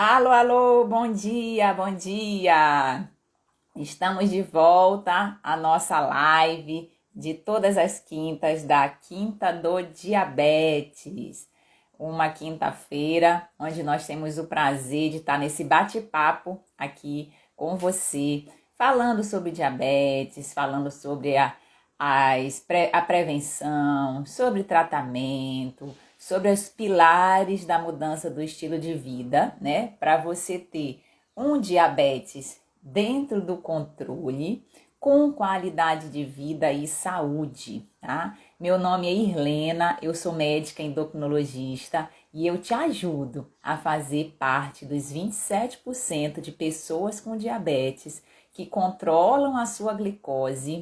Alô, alô, bom dia, bom dia! Estamos de volta à nossa live de todas as quintas da Quinta do Diabetes. Uma quinta-feira onde nós temos o prazer de estar nesse bate-papo aqui com você, falando sobre diabetes, falando sobre a prevenção, sobre tratamento, sobre os pilares da mudança do estilo de vida, né? Para você ter um diabetes dentro do controle, com qualidade de vida e saúde, tá? Meu nome é Irlena, eu sou médica endocrinologista e eu te ajudo a fazer parte dos 27% de pessoas com diabetes que controlam a sua glicose,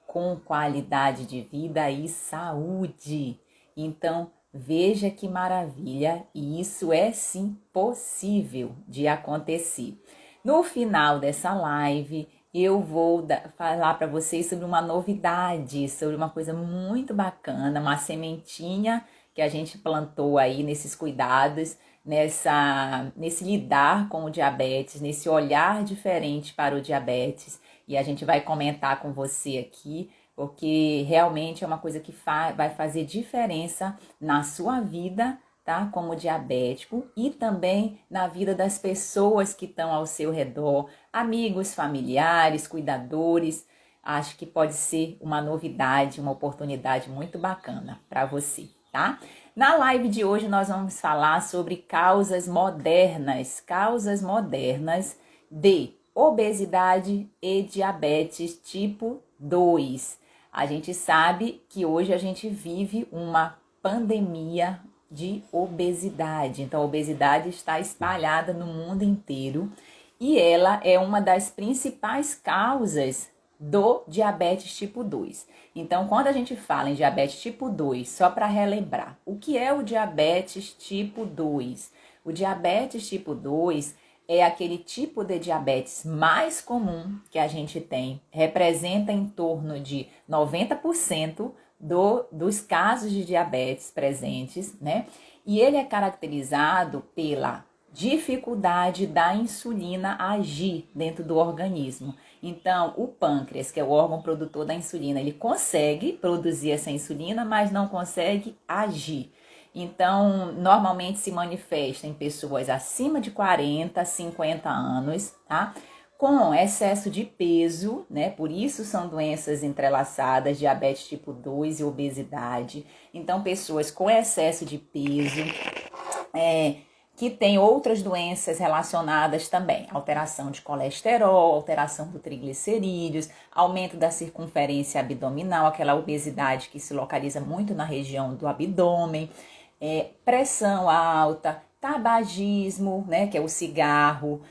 com qualidade de vida e saúde. Então, veja que maravilha, e isso é sim possível de acontecer. No final dessa live, eu vou falar para vocês sobre uma novidade, sobre uma coisa muito bacana, uma sementinha que a gente plantou aí nesses cuidados, nesse lidar com o diabetes, nesse olhar diferente para o diabetes. E a gente vai comentar com você aqui, porque realmente é uma coisa que vai fazer diferença na sua vida, tá? Como diabético e também na vida das pessoas que estão ao seu redor, amigos, familiares, cuidadores. Acho que pode ser uma novidade, uma oportunidade muito bacana para você, tá? Na live de hoje nós vamos falar sobre causas modernas de obesidade e diabetes tipo 2. A gente sabe que hoje a gente vive uma pandemia de obesidade. Então, a obesidade está espalhada no mundo inteiro e ela é uma das principais causas do diabetes tipo 2. Então, quando a gente fala em diabetes tipo 2, só para relembrar, o que é o diabetes tipo 2? O diabetes tipo 2 é aquele tipo de diabetes mais comum que a gente tem, representa em torno de 90% dos casos de diabetes presentes, né? E ele é caracterizado pela dificuldade da insulina agir dentro do organismo. Então, o pâncreas, que é o órgão produtor da insulina, ele consegue produzir essa insulina, mas não consegue agir. Então, normalmente se manifesta em pessoas acima de 40, 50 anos, tá? Com excesso de peso, né? Por isso são doenças entrelaçadas, diabetes tipo 2 e obesidade. Então, pessoas com excesso de peso, que tem outras doenças relacionadas também, alteração de colesterol, alteração do triglicerídeos, aumento da circunferência abdominal, aquela obesidade que se localiza muito na região do abdômen, pressão alta, tabagismo, né, que é o cigarro,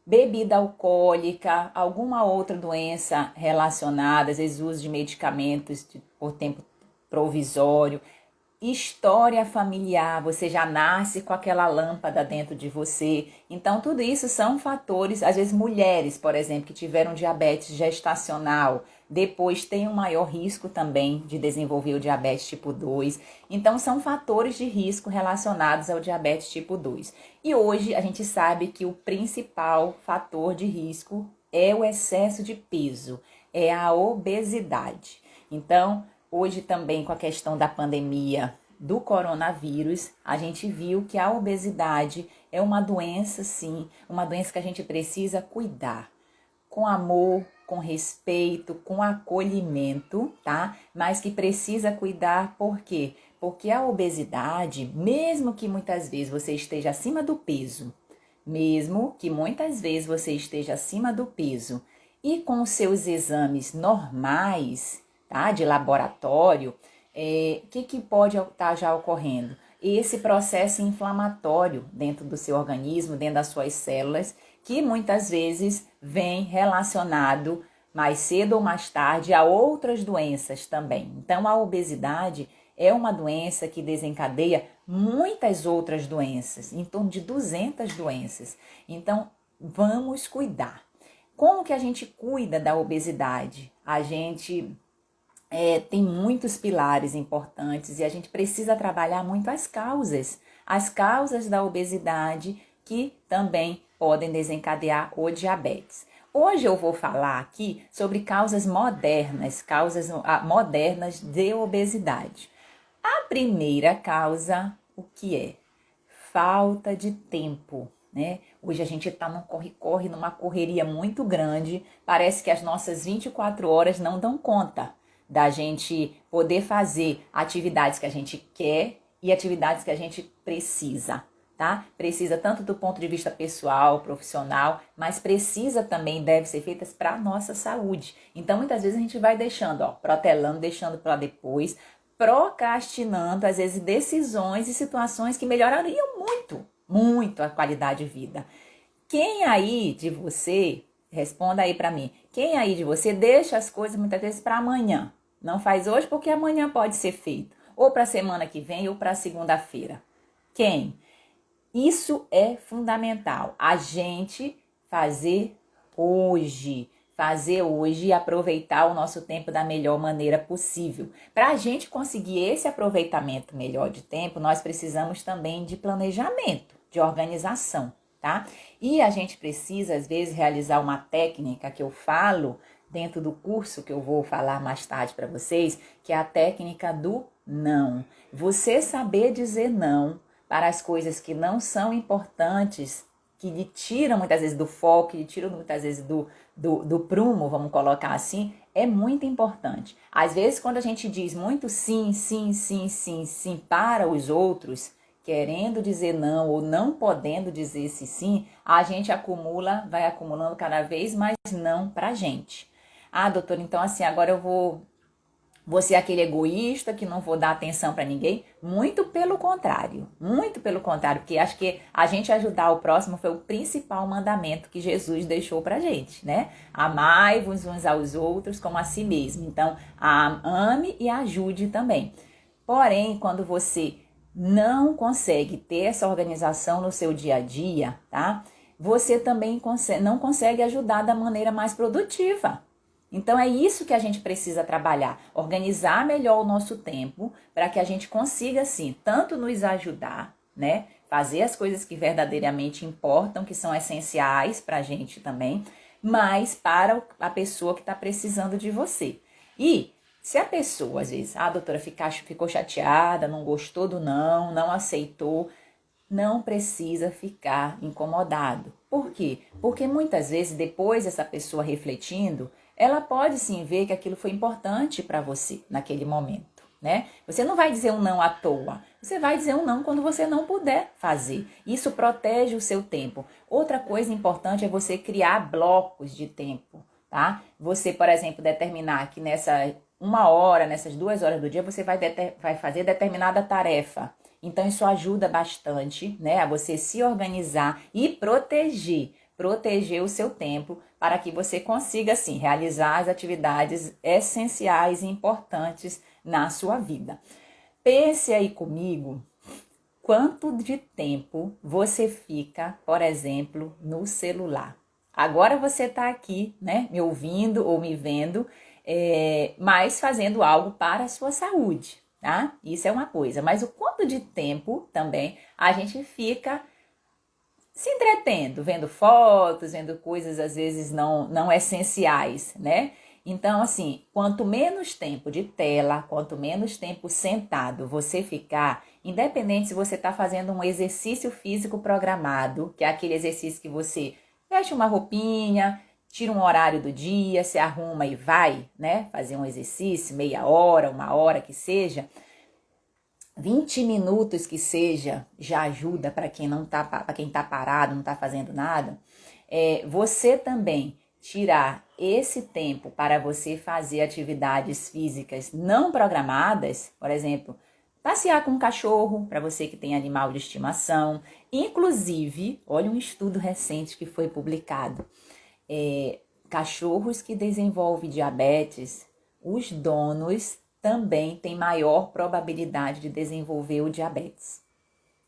bebida alcoólica, alguma outra doença relacionada, às vezes uso de medicamentos por tempo provisório, história familiar, você já nasce com aquela lâmpada dentro de você. Então, tudo isso são fatores, às vezes mulheres, por exemplo, que tiveram diabetes gestacional, depois tem um maior risco também de desenvolver o diabetes tipo 2. Então, são fatores de risco relacionados ao diabetes tipo 2. E hoje a gente sabe que o principal fator de risco é o excesso de peso, é a obesidade. Então, hoje também com a questão da pandemia do coronavírus, a gente viu que a obesidade é uma doença, sim, uma doença que a gente precisa cuidar com amor, com respeito, com acolhimento, tá? Mas que precisa cuidar por quê? Porque a obesidade, mesmo que muitas vezes você esteja acima do peso, e com os seus exames normais, tá, de laboratório, que pode estar já ocorrendo? Esse processo inflamatório dentro do seu organismo, dentro das suas células, que muitas vezes vem relacionado mais cedo ou mais tarde a outras doenças também. Então, a obesidade é uma doença que desencadeia muitas outras doenças, em torno de 200 doenças. Então, vamos cuidar. Como que a gente cuida da obesidade? A gente tem muitos pilares importantes e a gente precisa trabalhar muito as causas da obesidade que também podem desencadear o diabetes. Hoje eu vou falar aqui sobre causas modernas de obesidade. A primeira causa, o que é? Falta de tempo, né? Hoje a gente está num corre-corre, numa correria muito grande, parece que as nossas 24 horas não dão conta da gente poder fazer atividades que a gente quer e atividades que a gente precisa, tá? Precisa tanto do ponto de vista pessoal, profissional, mas precisa também, deve ser feitas para a nossa saúde. Então, muitas vezes a gente vai deixando, protelando, deixando para depois, procrastinando, às vezes, decisões e situações que melhorariam muito a qualidade de vida. Quem aí de você, responda aí para mim, quem aí de você deixa as coisas muitas vezes para amanhã? Não faz hoje porque amanhã pode ser feito, ou para a semana que vem ou para segunda-feira. Quem? Isso é fundamental, a gente fazer hoje e aproveitar o nosso tempo da melhor maneira possível. Para a gente conseguir esse aproveitamento melhor de tempo, nós precisamos também de planejamento, de organização, tá? E a gente precisa, às vezes, realizar uma técnica que eu falo dentro do curso que eu vou falar mais tarde para vocês, que é a técnica do não. Você saber dizer não para as coisas que não são importantes, que lhe tiram muitas vezes do foco, que lhe tiram muitas vezes do prumo, vamos colocar assim, é muito importante. Às vezes, quando a gente diz muito sim, sim, sim, sim, sim para os outros, querendo dizer não ou não podendo dizer esse sim, a gente vai acumulando cada vez mais não pra gente. Ah, doutora, então assim, agora eu vou ser aquele egoísta que não vou dar atenção para ninguém? Muito pelo contrário, porque acho que a gente ajudar o próximo foi o principal mandamento que Jesus deixou pra gente, né? Amai-vos uns aos outros como a si mesmo. Então, ame e ajude também. Porém, quando você não consegue ter essa organização no seu dia a dia, tá? Você também não consegue ajudar da maneira mais produtiva. Então é isso que a gente precisa trabalhar, organizar melhor o nosso tempo para que a gente consiga, assim, tanto nos ajudar, né? Fazer as coisas que verdadeiramente importam, que são essenciais para a gente também, mas para a pessoa que está precisando de você. E se a pessoa, às vezes, a doutora ficou chateada, não gostou do não aceitou, não precisa ficar incomodado. Por quê? Porque muitas vezes, depois essa pessoa refletindo, ela pode sim ver que aquilo foi importante para você naquele momento, né? Você não vai dizer um não à toa, você vai dizer um não quando você não puder fazer. Isso protege o seu tempo. Outra coisa importante é você criar blocos de tempo, tá? Você, por exemplo, determinar que nessa 1 hora, nessas 2 horas do dia, você vai fazer determinada tarefa. Então, isso ajuda bastante, né, a você se organizar e proteger o seu tempo para que você consiga, assim, realizar as atividades essenciais e importantes na sua vida. Pense aí comigo quanto de tempo você fica, por exemplo, no celular. Agora você está aqui, né, me ouvindo ou me vendo, mas fazendo algo para a sua saúde, tá? Isso é uma coisa. Mas o quanto de tempo também a gente fica se entretendo, vendo fotos, vendo coisas às vezes não essenciais, né? Então, assim, quanto menos tempo de tela, quanto menos tempo sentado você ficar, independente se você está fazendo um exercício físico programado, que é aquele exercício que você veste uma roupinha, tira um horário do dia, se arruma e vai, né? Fazer um exercício, meia hora, 1 hora que seja. 20 minutos que seja, já ajuda para quem tá parado, não tá fazendo nada. Você também tirar esse tempo para você fazer atividades físicas não programadas, por exemplo, passear com um cachorro, para você que tem animal de estimação. Inclusive, olha um estudo recente que foi publicado. Cachorros que desenvolvem diabetes, os donos também têm maior probabilidade de desenvolver o diabetes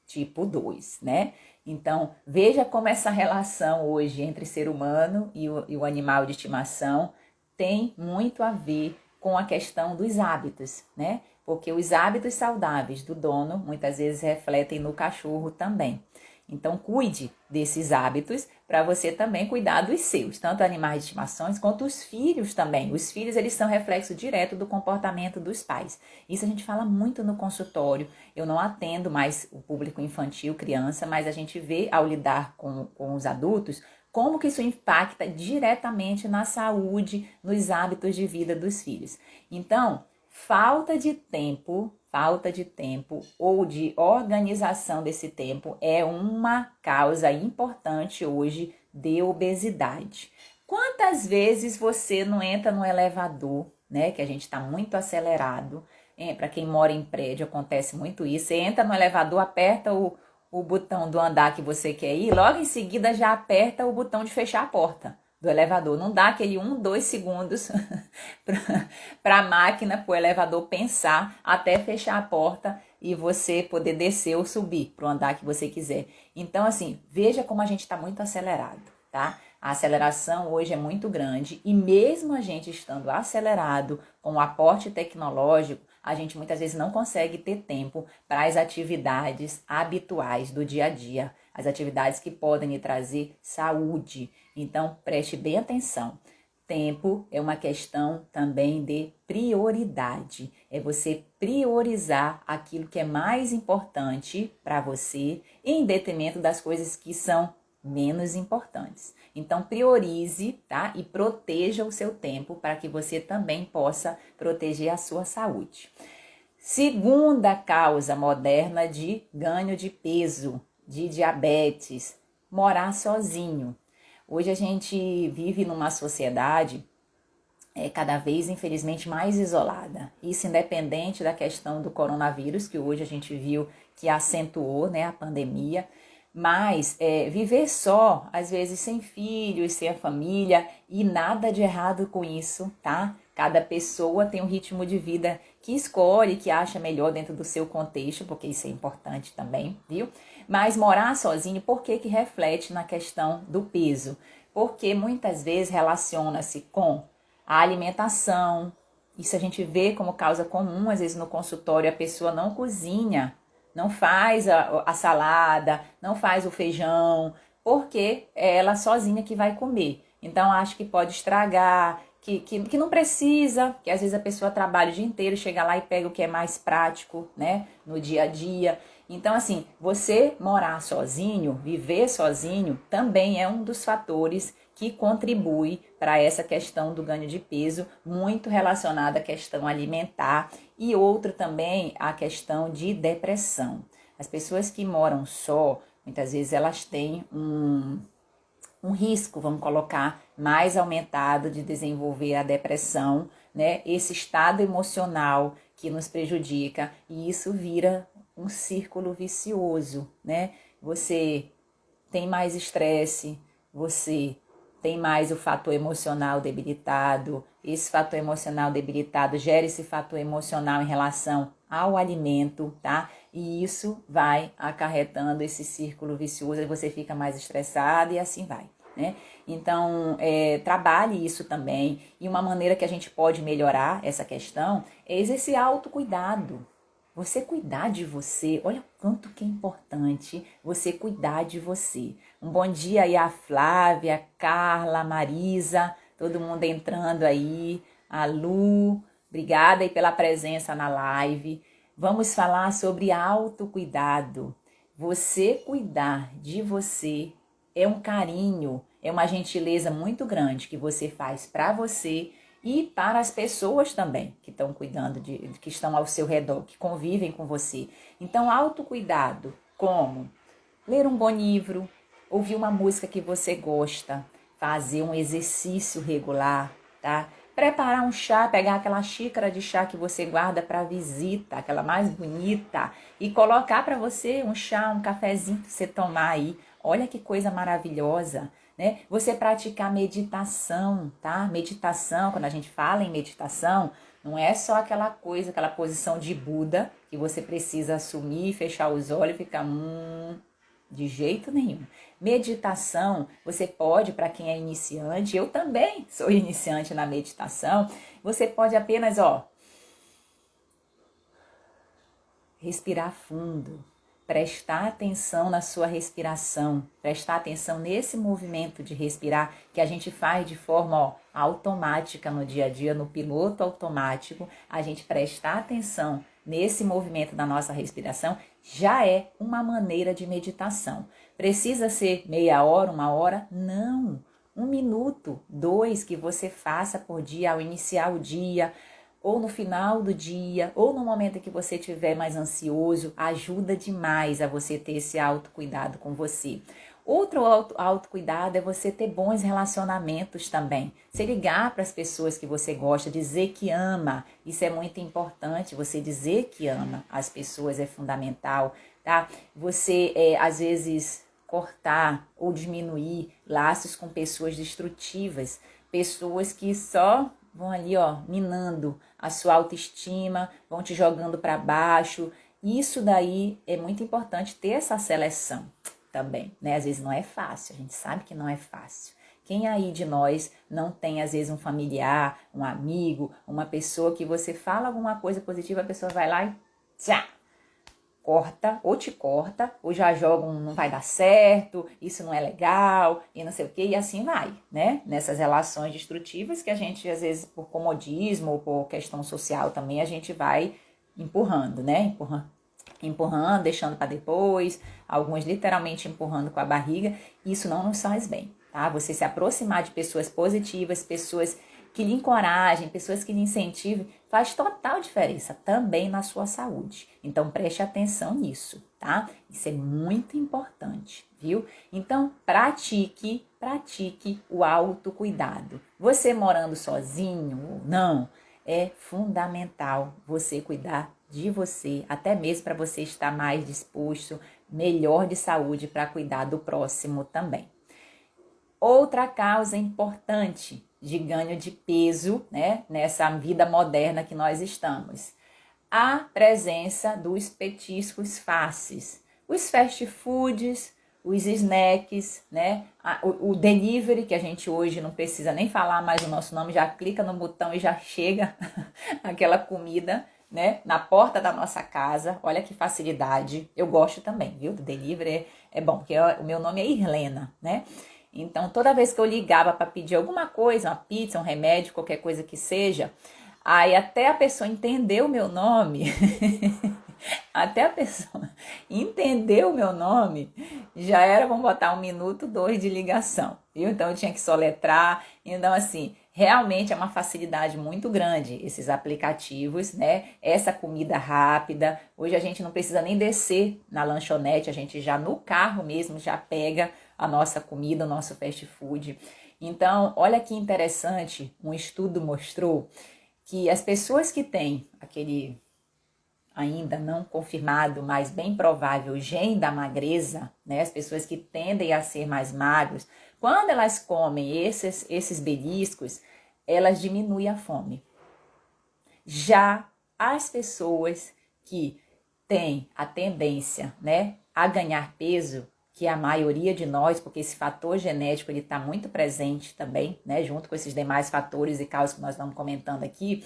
tipo 2, né? Então, veja como essa relação hoje entre ser humano e o animal de estimação tem muito a ver com a questão dos hábitos, né? Porque os hábitos saudáveis do dono muitas vezes refletem no cachorro também. Então, cuide desses hábitos para você também cuidar dos seus, tanto animais de estimação quanto os filhos também. Os filhos, eles são reflexo direto do comportamento dos pais. Isso a gente fala muito no consultório. Eu não atendo mais o público infantil, criança, mas a gente vê ao lidar com os adultos como que isso impacta diretamente na saúde, nos hábitos de vida dos filhos. Então, falta de tempo ou de organização desse tempo é uma causa importante hoje de obesidade. Quantas vezes você não entra no elevador, né, que a gente está muito acelerado, para quem mora em prédio acontece muito isso, você entra no elevador, aperta o botão do andar que você quer ir, logo em seguida já aperta o botão de fechar a porta do elevador. Não dá aquele 2 segundos para a máquina, para o elevador pensar até fechar a porta e você poder descer ou subir para o andar que você quiser. Então, assim, veja como a gente está muito acelerado, tá? A aceleração hoje é muito grande e mesmo a gente estando acelerado com o aporte tecnológico, a gente muitas vezes não consegue ter tempo para as atividades habituais do dia a dia, as atividades que podem lhe trazer saúde. Então, preste bem atenção. Tempo é uma questão também de prioridade. É você priorizar aquilo que é mais importante para você em detrimento das coisas que são menos importantes. Então, priorize, tá? E proteja o seu tempo para que você também possa proteger a sua saúde. Segunda causa moderna de ganho de peso, de diabetes, morar sozinho. Hoje a gente vive numa sociedade cada vez, infelizmente, mais isolada. Isso independente da questão do coronavírus, que hoje a gente viu que acentuou, né, a pandemia. Mas viver só, às vezes sem filhos, sem a família, e nada de errado com isso, tá? Cada pessoa tem um ritmo de vida que escolhe, que acha melhor dentro do seu contexto, porque isso é importante também, viu? Mas morar sozinho, por que que reflete na questão do peso? Porque muitas vezes relaciona-se com a alimentação. Isso a gente vê como causa comum, às vezes no consultório a pessoa não cozinha, não faz a salada, não faz o feijão, porque é ela sozinha que vai comer. Então, acho que pode estragar, que não precisa, que às vezes a pessoa trabalha o dia inteiro, chega lá e pega o que é mais prático, né, no dia a dia. Então, assim, você morar sozinho, viver sozinho, também é um dos fatores que contribui para essa questão do ganho de peso, muito relacionada à questão alimentar e outro também a questão de depressão. As pessoas que moram só, muitas vezes elas têm um risco, vamos colocar, mais aumentado de desenvolver a depressão, né? Esse estado emocional que nos prejudica e isso vira um círculo vicioso, né? Você tem mais estresse, você tem mais o fator emocional debilitado, esse fator emocional debilitado gera esse fator emocional em relação ao alimento, tá? E isso vai acarretando esse círculo vicioso, aí você fica mais estressado e assim vai, né? Então, trabalhe isso também. E uma maneira que a gente pode melhorar essa questão é exercer autocuidado. Você cuidar de você, olha o quanto que é importante você cuidar de você. Um bom dia aí a Flávia, a Carla, a Marisa, todo mundo entrando aí, a Lu, obrigada aí pela presença na live. Vamos falar sobre autocuidado. Você cuidar de você é um carinho, é uma gentileza muito grande que você faz para você e para as pessoas também que estão cuidando, que estão ao seu redor, que convivem com você. Então, autocuidado, como ler um bom livro, ouvir uma música que você gosta, fazer um exercício regular, tá? Preparar um chá, pegar aquela xícara de chá que você guarda para visita, aquela mais bonita, e colocar para você um chá, um cafezinho para você tomar aí. Olha que coisa maravilhosa, né? Você praticar meditação, tá? Meditação, quando a gente fala em meditação, não é só aquela coisa, aquela posição de Buda que você precisa assumir, fechar os olhos e ficar De jeito nenhum. Meditação, você pode, para quem é iniciante, eu também sou iniciante na meditação, você pode apenas, respirar fundo, prestar atenção na sua respiração, prestar atenção nesse movimento de respirar que a gente faz de forma automática no dia a dia, no piloto automático, a gente prestar atenção nesse movimento da nossa respiração já é uma maneira de meditação. Precisa ser meia hora, 1 hora? Não. 1 minuto, 2 que você faça por dia ao iniciar o dia, ou no final do dia, ou no momento em que você estiver mais ansioso, ajuda demais a você ter esse autocuidado com você. Outro autocuidado é você ter bons relacionamentos também. Você ligar para as pessoas que você gosta, dizer que ama. Isso é muito importante, você dizer que ama as pessoas é fundamental, tá? Você, às vezes, cortar ou diminuir laços com pessoas destrutivas, pessoas que só vão ali, minando a sua autoestima, vão te jogando para baixo. Isso daí é muito importante ter essa seleção também, né? Às vezes não é fácil, a gente sabe que não é fácil. Quem aí de nós não tem, às vezes, um familiar, um amigo, uma pessoa que você fala alguma coisa positiva, a pessoa vai lá e tchá, corta, ou já joga não vai dar certo, isso não é legal, e não sei o que, e assim vai, né? Nessas relações destrutivas que a gente, às vezes, por comodismo ou por questão social também, a gente vai empurrando, né? Empurrando, deixando para depois, alguns literalmente empurrando com a barriga, isso não nos faz bem, tá? Você se aproximar de pessoas positivas, pessoas que lhe encorajem, pessoas que lhe incentivem, faz total diferença também na sua saúde. Então, preste atenção nisso, tá? Isso é muito importante, viu? Então, pratique o autocuidado. Você morando sozinho ou não, é fundamental você cuidar de você, até mesmo para você estar mais disposto, melhor de saúde para cuidar do próximo também. Outra causa importante de ganho de peso, né, nessa vida moderna que nós estamos, a presença dos petiscos fáceis, os fast foods, os snacks, né, o delivery, que a gente hoje não precisa nem falar mais o nosso nome, já clica no botão e já chega aquela comida, né, na porta da nossa casa. Olha que facilidade. Eu gosto também, viu, do delivery, é bom, porque o meu nome é Irlena, né? Então, toda vez que eu ligava para pedir alguma coisa, uma pizza, um remédio, qualquer coisa que seja, aí até a pessoa entender o meu nome, até a pessoa entender o meu nome, já era, vamos botar 1 minuto, 2 de ligação, viu? Então, eu tinha que soletrar. Então, assim, realmente é uma facilidade muito grande esses aplicativos, né? Essa comida rápida. Hoje a gente não precisa nem descer na lanchonete, a gente já no carro mesmo já pega a nossa comida, o nosso fast food. Então, olha que interessante, um estudo mostrou que as pessoas que têm aquele ainda não confirmado, mas bem provável gene da magreza, né? As pessoas que tendem a ser mais magros, quando elas comem esses beliscos, elas diminuem a fome. Já as pessoas que têm a tendência, né, a ganhar peso, que é a maioria de nós, porque esse fator genético ele está muito presente também, né, junto com esses demais fatores e causas que nós estamos comentando aqui,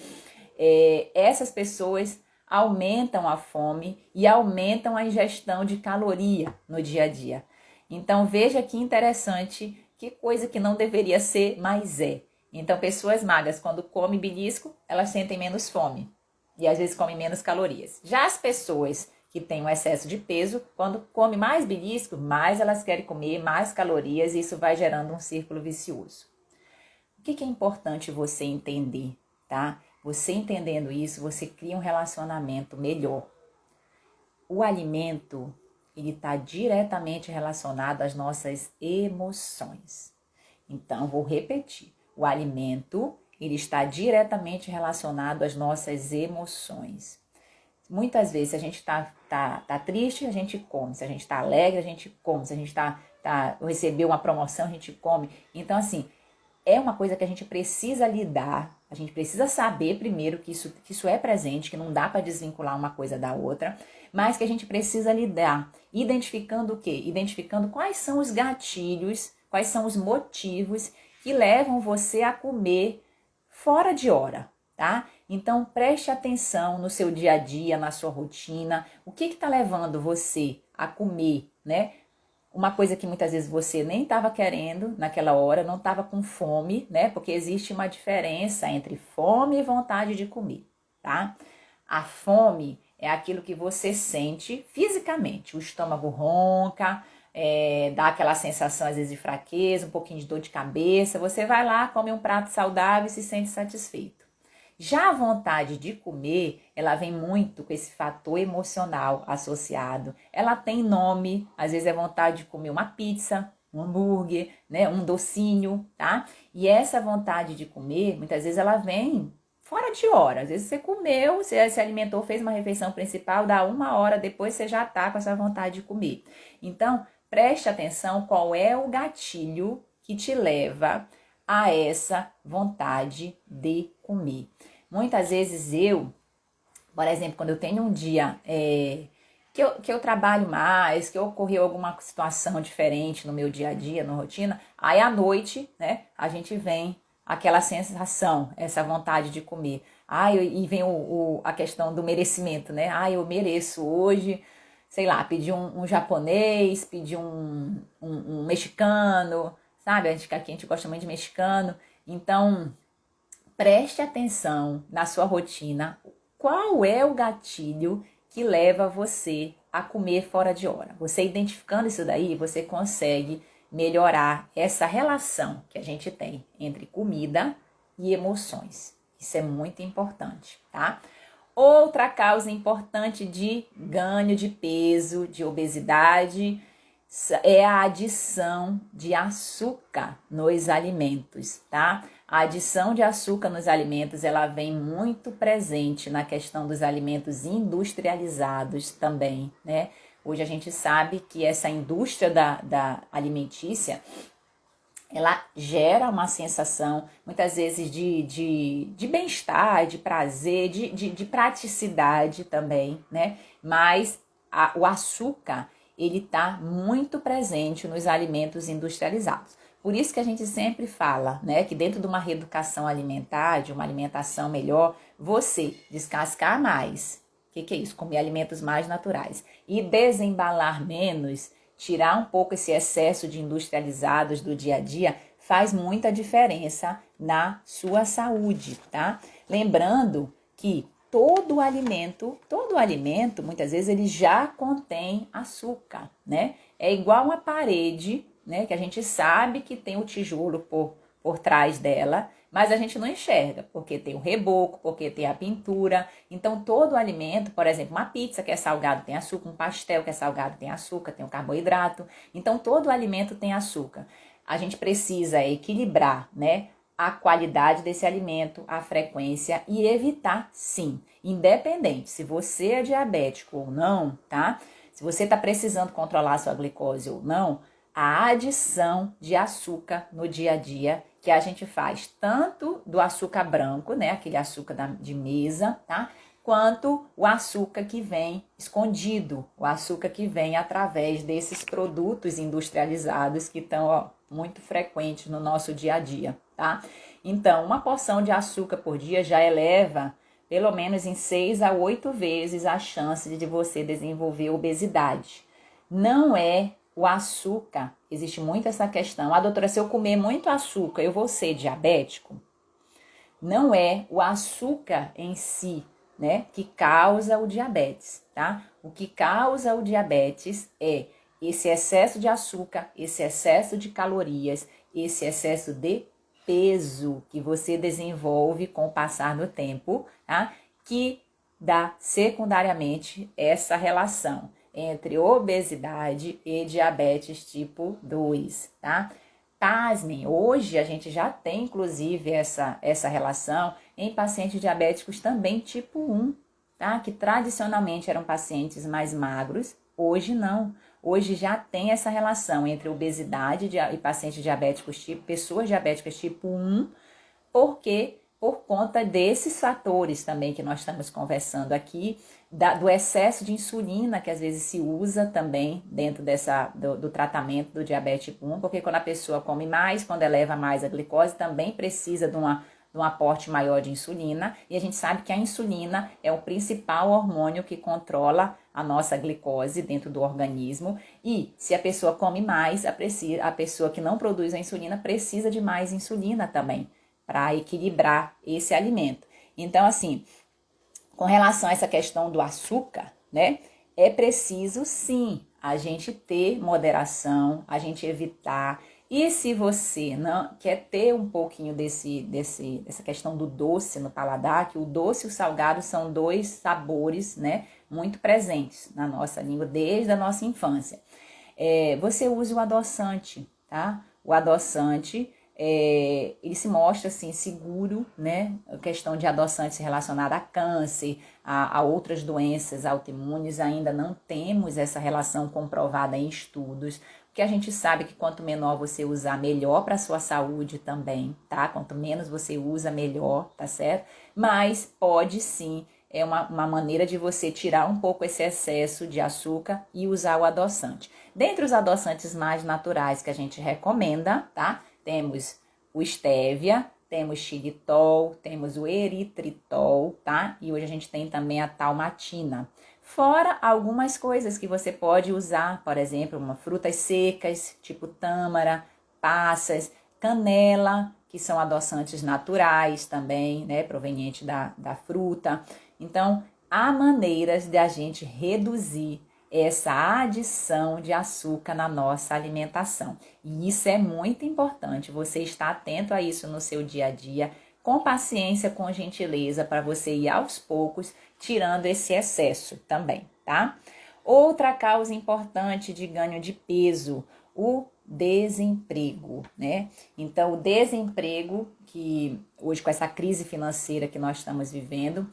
essas pessoas aumentam a fome e aumentam a ingestão de caloria no dia a dia. Então veja que interessante, que coisa que não deveria ser, mas é. Então pessoas magras, quando comem belisco, elas sentem menos fome e às vezes comem menos calorias. Já as pessoas que têm um excesso de peso, quando comem mais belisco, mais elas querem comer, mais calorias, e isso vai gerando um círculo vicioso. O que é importante você entender, tá? Você entendendo isso, você cria um relacionamento melhor. O alimento, ele está diretamente relacionado às nossas emoções. Então, vou repetir. O alimento, ele está diretamente relacionado às nossas emoções. Muitas vezes, se a gente está triste, a gente come. Se a gente está alegre, a gente come. Se a gente recebeu uma promoção, a gente come. Então, assim, é uma coisa que a gente precisa lidar, a gente precisa saber primeiro que isso é presente, que não dá para desvincular uma coisa da outra, mas que a gente precisa lidar, identificando o quê? Identificando quais são os gatilhos, quais são os motivos que levam você a comer fora de hora, tá? Então preste atenção no seu dia a dia, na sua rotina, o que está levando você a comer, né? Uma coisa que muitas vezes você nem estava querendo naquela hora, não estava com fome, né? Porque existe uma diferença entre fome e vontade de comer, tá? A fome é aquilo que você sente fisicamente. O estômago ronca, dá aquela sensação às vezes de fraqueza, um pouquinho de dor de cabeça. Você vai lá, come um prato saudável e se sente satisfeito. Já a vontade de comer, ela vem muito com esse fator emocional associado. Ela tem nome, às vezes é vontade de comer uma pizza, um hambúrguer, né, um docinho, tá? E essa vontade de comer, muitas vezes ela vem fora de hora. Às vezes você comeu, você se alimentou, fez uma refeição principal, dá 1 hora depois você já tá com essa vontade de comer. Então, preste atenção qual é o gatilho que te leva a essa vontade de comer. Muitas vezes por exemplo, quando eu tenho um dia que eu trabalho mais, que ocorreu alguma situação diferente no meu dia a dia, na rotina, aí à noite, né, a gente vem aquela sensação, essa vontade de comer. E vem a questão do merecimento, né? Eu mereço hoje, sei lá, pedir um japonês, pedir um mexicano, sabe? Aqui a gente gosta muito de mexicano. Então, preste atenção na sua rotina. Qual é o gatilho que leva você a comer fora de hora? Você identificando isso daí, você consegue melhorar essa relação que a gente tem entre comida e emoções. Isso é muito importante, tá? Outra causa importante de ganho de peso, de obesidade, é a adição de açúcar nos alimentos, tá? A adição de açúcar nos alimentos, ela vem muito presente na questão dos alimentos industrializados também, né? Hoje a gente sabe que essa indústria da alimentícia, ela gera uma sensação, muitas vezes, de bem-estar, de prazer, de praticidade também, né? Mas o açúcar, ele está muito presente nos alimentos industrializados. Por isso que a gente sempre fala, né, que dentro de uma reeducação alimentar, de uma alimentação melhor, você descascar mais. O que é isso? Comer alimentos mais naturais. E desembalar menos, tirar um pouco esse excesso de industrializados do dia a dia, faz muita diferença na sua saúde, tá? Lembrando que todo alimento, muitas vezes ele já contém açúcar, né? É igual uma parede, né? Que a gente sabe que tem o tijolo por trás dela, mas a gente não enxerga, porque tem o reboco, porque tem a pintura. Então, todo alimento, por exemplo, uma pizza que é salgado tem açúcar, um pastel que é salgado tem açúcar, tem o carboidrato. Então, todo alimento tem açúcar. A gente precisa equilibrar, né, a qualidade desse alimento, a frequência e evitar, sim, independente se você é diabético ou não, tá? Se você está precisando controlar a sua glicose ou não, a adição de açúcar no dia a dia que a gente faz, tanto do açúcar branco, né, aquele açúcar de mesa, tá? Quanto o açúcar que vem escondido, o açúcar que vem através desses produtos industrializados que estão muito frequentes no nosso dia a dia, tá? Então, uma porção de açúcar por dia já eleva pelo menos em 6 a 8 vezes a chance de você desenvolver obesidade. Não é o açúcar, existe muito essa questão. Doutora, se eu comer muito açúcar, eu vou ser diabético? Não é o açúcar em si, né, que causa o diabetes, tá? O que causa o diabetes é esse excesso de açúcar, esse excesso de calorias, esse excesso de peso que você desenvolve com o passar do tempo, tá? Que dá secundariamente essa relação entre obesidade e diabetes tipo 2, tá? Pasmem, hoje a gente já tem inclusive essa relação em pacientes diabéticos também tipo 1, tá? Que tradicionalmente eram pacientes mais magros, hoje não. hoje já tem essa relação entre obesidade e pacientes diabéticos tipo, pessoas diabéticas tipo 1, porque por conta desses fatores também que nós estamos conversando aqui, do excesso de insulina que às vezes se usa também dentro do tratamento do diabetes tipo 1, porque quando a pessoa come mais, quando eleva mais a glicose, também precisa de um aporte maior de insulina, e a gente sabe que a insulina é o principal hormônio que controla a nossa glicose dentro do organismo, e se a pessoa come mais, a pessoa que não produz a insulina precisa de mais insulina também, para equilibrar esse alimento. Então, assim, com relação a essa questão do açúcar, né, é preciso sim a gente ter moderação, a gente evitar. E se você não quer ter um pouquinho dessa questão do doce no paladar, que o doce e o salgado são dois sabores, né, muito presentes na nossa língua desde a nossa infância. Você use o adoçante, tá? O adoçante, ele se mostra assim seguro, né? A questão de adoçantes relacionada a câncer, a outras doenças autoimunes, ainda não temos essa relação comprovada em estudos, porque a gente sabe que quanto menor você usar, melhor para a sua saúde também, tá? Quanto menos você usa, melhor, tá certo? Mas pode sim, é uma maneira de você tirar um pouco esse excesso de açúcar e usar o adoçante. Dentre os adoçantes mais naturais que a gente recomenda, tá? Temos o stevia, temos xilitol, temos o eritritol, tá? E hoje a gente tem também a talmatina. Fora algumas coisas que você pode usar, por exemplo, frutas secas, tipo tâmara, passas, canela, que são adoçantes naturais também, né? Proveniente da fruta. Então, há maneiras de a gente reduzir essa adição de açúcar na nossa alimentação. E isso é muito importante, você estar atento a isso no seu dia a dia, com paciência, com gentileza, para você ir aos poucos tirando esse excesso também, tá? Outra causa importante de ganho de peso, o desemprego, né? Então, o desemprego, que hoje com essa crise financeira que nós estamos vivendo,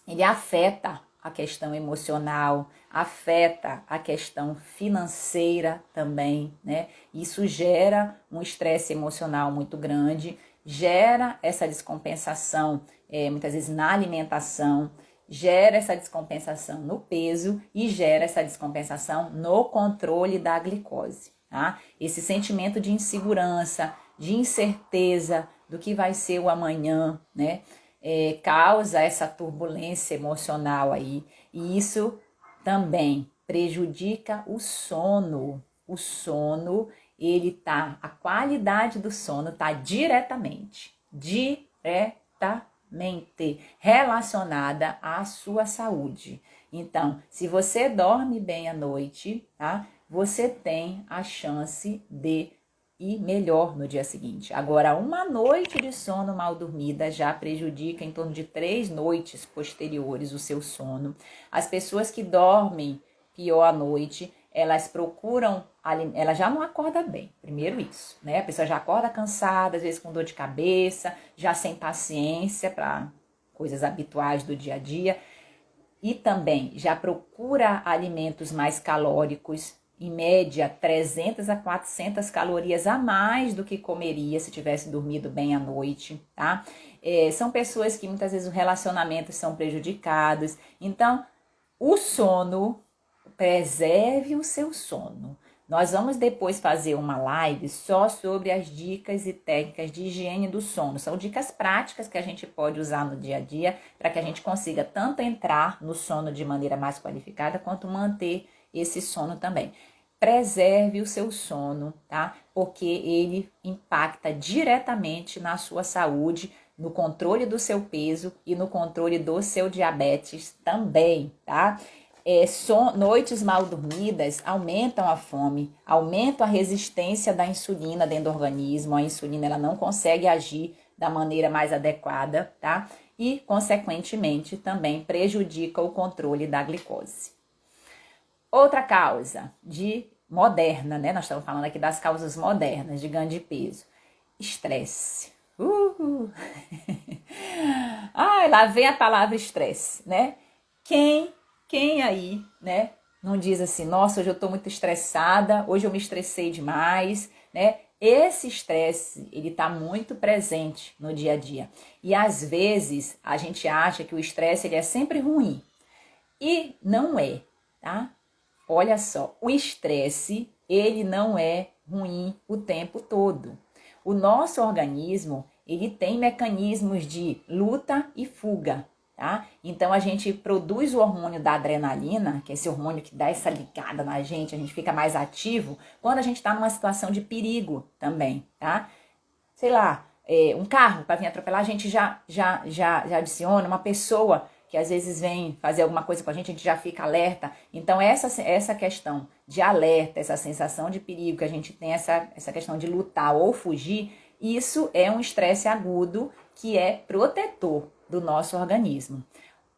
ele afeta a questão emocional, afeta a questão financeira também, né? Isso gera um estresse emocional muito grande, gera essa descompensação, muitas vezes na alimentação, gera essa descompensação no peso e gera essa descompensação no controle da glicose, tá? Esse sentimento de insegurança, de incerteza do que vai ser o amanhã, né? Causa essa turbulência emocional aí, e isso também prejudica o sono. O sono, a qualidade do sono tá diretamente relacionada à sua saúde. Então, se você dorme bem à noite, tá? Você tem a chance de e melhor no dia seguinte. Agora, uma noite de sono mal dormida já prejudica em torno de 3 noites posteriores o seu sono. As pessoas que dormem pior à noite, elas procuram, ela já não acorda bem, primeiro isso, né? A pessoa já acorda cansada, às vezes com dor de cabeça, já sem paciência para coisas habituais do dia a dia. E também já procura alimentos mais calóricos, em média 300 a 400 calorias a mais do que comeria se tivesse dormido bem à noite, tá? São pessoas que muitas vezes os relacionamentos são prejudicados. Então, o sono, preserve o seu sono. Nós vamos depois fazer uma live só sobre as dicas e técnicas de higiene do sono. São dicas práticas que a gente pode usar no dia a dia para que a gente consiga tanto entrar no sono de maneira mais qualificada quanto manter esse sono também. Preserve o seu sono, tá? Porque ele impacta diretamente na sua saúde, no controle do seu peso e no controle do seu diabetes também, tá? Noites mal dormidas aumentam a fome, aumentam a resistência da insulina dentro do organismo. A insulina ela não consegue agir da maneira mais adequada, tá? E, consequentemente, também prejudica o controle da glicose. Outra causa moderna, né? Nós estamos falando aqui das causas modernas de ganho de peso. Estresse. Ai, lá vem a palavra estresse, né? Quem aí, né, Não diz assim, nossa, hoje eu estou muito estressada, hoje eu me estressei demais, né? Esse estresse, ele está muito presente no dia a dia. E às vezes a gente acha que o estresse ele é sempre ruim. E não é, tá? Olha só, o estresse, ele não é ruim o tempo todo. O nosso organismo, ele tem mecanismos de luta e fuga, tá? Então a gente produz o hormônio da adrenalina, que é esse hormônio que dá essa ligada na gente, a gente fica mais ativo quando a gente está numa situação de perigo também, tá? Sei lá, um carro para vir atropelar, a gente já adiciona uma pessoa que às vezes vem fazer alguma coisa com a gente já fica alerta. Então, essa questão de alerta, essa sensação de perigo, que a gente tem essa questão de lutar ou fugir, isso é um estresse agudo que é protetor do nosso organismo.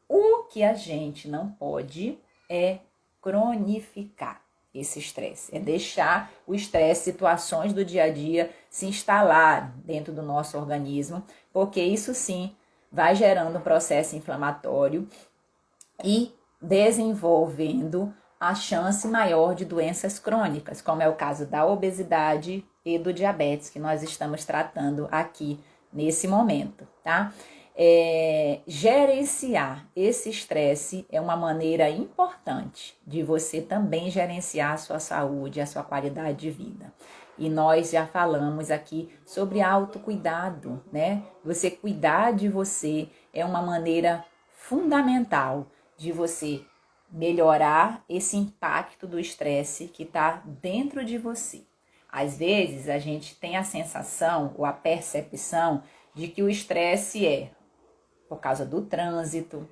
O que a gente não pode é cronificar esse estresse, é deixar o estresse, situações do dia a dia se instalar dentro do nosso organismo, porque isso sim vai gerando um processo inflamatório e desenvolvendo a chance maior de doenças crônicas, como é o caso da obesidade e do diabetes, que nós estamos tratando aqui nesse momento, tá? Gerenciar esse estresse é uma maneira importante de você também gerenciar a sua saúde, a sua qualidade de vida. E nós já falamos aqui sobre autocuidado, né? Você cuidar de você é uma maneira fundamental de você melhorar esse impacto do estresse que está dentro de você. Às vezes a gente tem a sensação ou a percepção de que o estresse é por causa do trânsito,